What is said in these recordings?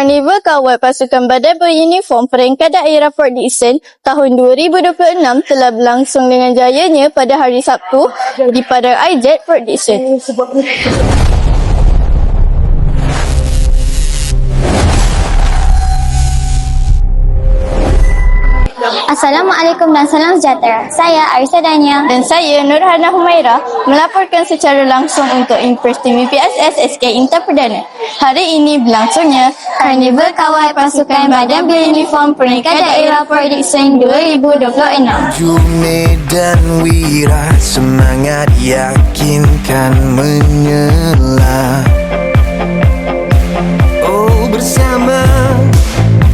Karnival Kawal Pasukan Badan Beruniform Peringkat Daerah Port Dickson tahun 2026 telah berlangsung dengan jayanya pada hari Sabtu di Padang IJET Port Dickson. Assalamualaikum dan salam sejahtera. Saya Arisa Dania Dan saya Nurhana Humaira melaporkan secara langsung untuk Impres TV PSS SK Intan Perdana. Hari ini berlangsungnya Karnival Kawal Pasukan Badan Beruniform Peringkat Daerah Port Dickson 2026. Medan wira, semangat yakinkan menyela. Oh, bersama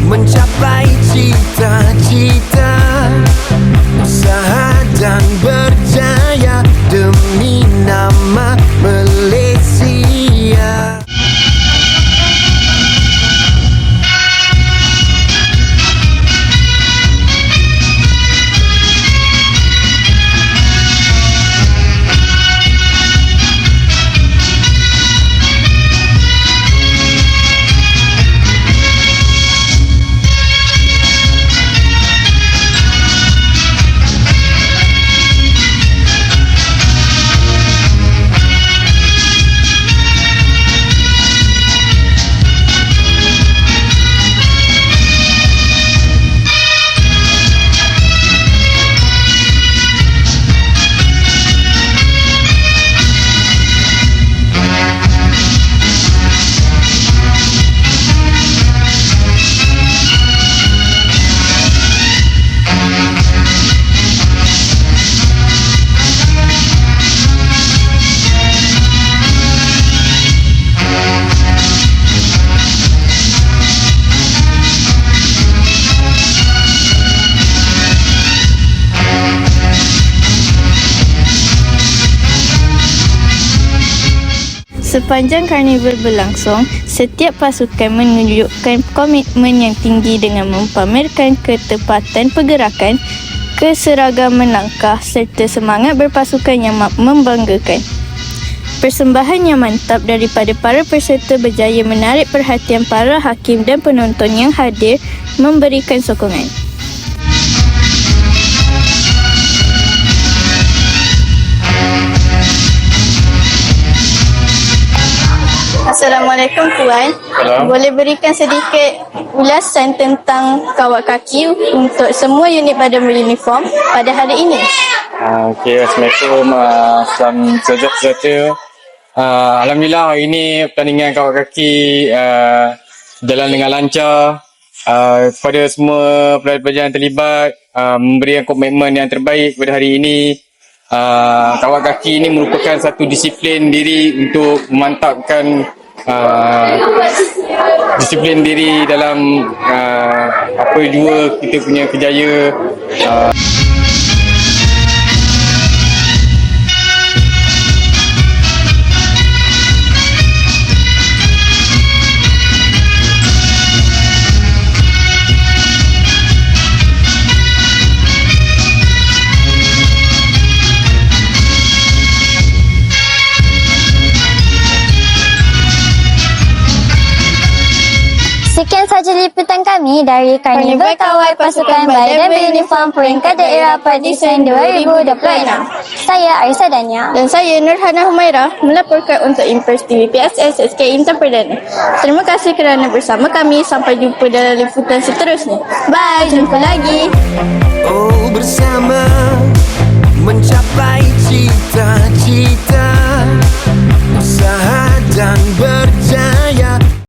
mencapai cita-cita, usaha dan berjaya demi nama Malaysia. Sepanjang karnival berlangsung, setiap pasukan menunjukkan komitmen yang tinggi dengan mempamerkan ketepatan pergerakan, keseragaman langkah serta semangat berpasukan yang membanggakan. Persembahan yang mantap daripada para peserta berjaya menarik perhatian para hakim dan penonton yang hadir memberikan sokongan. Assalamualaikum Puan. Boleh berikan sedikit ulasan tentang kawal kaki untuk semua unit badan beruniform pada hari ini? Okey, Assalamualaikum. Salam sejahtera. Alhamdulillah hari ini pertandingan kawal kaki jalan dengan lancar. Kepada semua pelajar-pelajar yang terlibat memberikan komitmen yang terbaik pada hari ini. Kawal kaki ini merupakan satu disiplin diri untuk memantapkan disiplin diri dalam apa jua kita punya kerjaya. Sekian sahaja liputan kami dari Karnival Kawal Pasukan Badan Beruniform Peringkat Daerah Port Dickson 2026. Saya Arisa Dania. Dan saya Nurhana Humaira melaporkan untuk Impres TV PSS SK Intan Perdana. Terima kasih kerana bersama kami. Sampai jumpa dalam liputan seterusnya. Bye, jumpa lagi. Oh, bersama